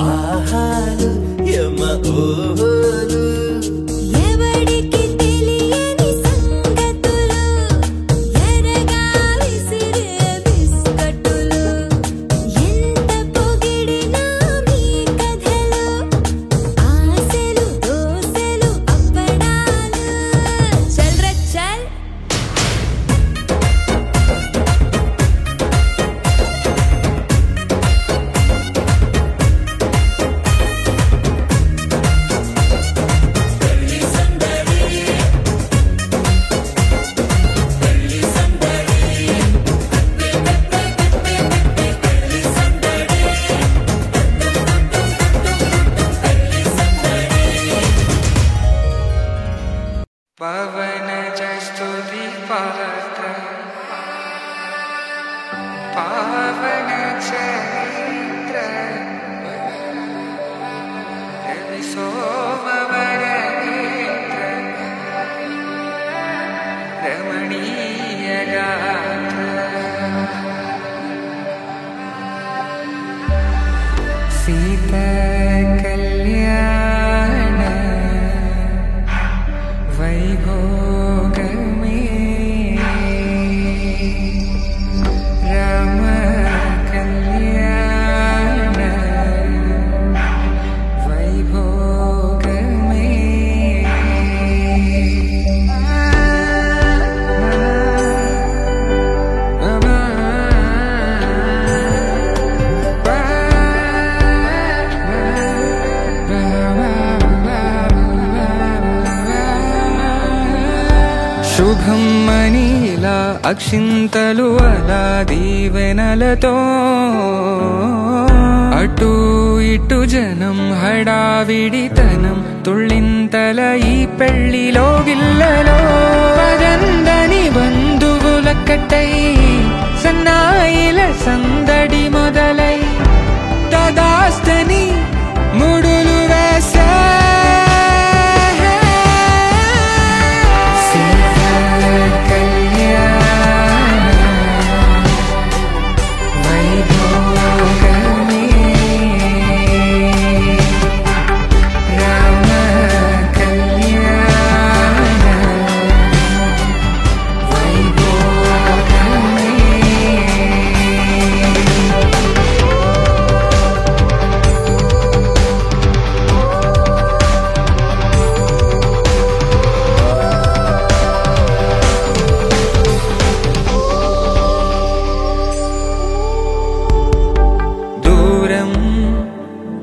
Speaker 7: ఆహాలు యమ ఓహోలు
Speaker 4: ఎవడికి తెలియని సంగతులు ఎరగా విసిరే బిస్కట్టులు ఎంత పొగిడినా మీ కథలు ఆశలు దోసెలు అప్పడాలు చల్ రే చల్
Speaker 2: పవన జస్తుతి పాత్ర పావన చరిత్ర రవి సోమవర నేత్ర రమణీయ గాత్ర సీత కళ్యాణ వైభోగమే రామ కళ్యాణ వైభోగమే శుభం మనీలా అక్షింతలు అలా దీవెనలతో అటు ఇటు జనం హడావిడితనం తుళ్ళింతల ఈ పెళ్లిలో గిల్లలో పదందని బంధువుల కట్టై సన్న సన్నాయిల సందడి మొదలై తదాస్తని ముడులు వేసే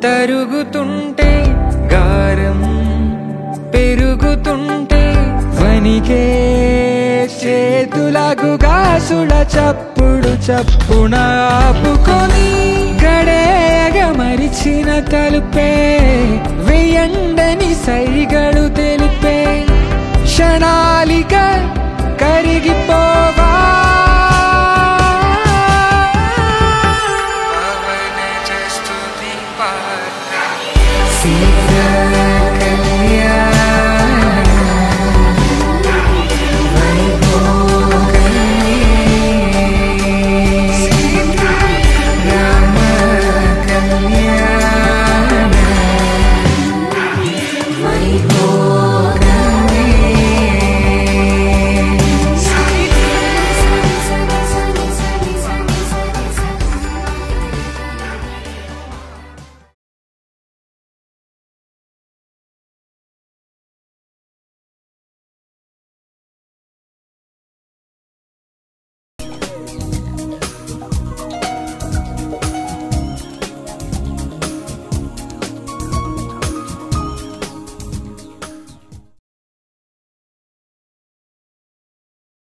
Speaker 2: తరుగుతుంటే గారం పెరుగుతుంటే వనికే చేతులకు గాసుల చప్పుడు చప్పున ఆపుకొని గడేగ మరిచిన తలుపే వెయ్యండని సైగలు తెలిపే క్షణాలిక కరిగిపోవా
Speaker 5: See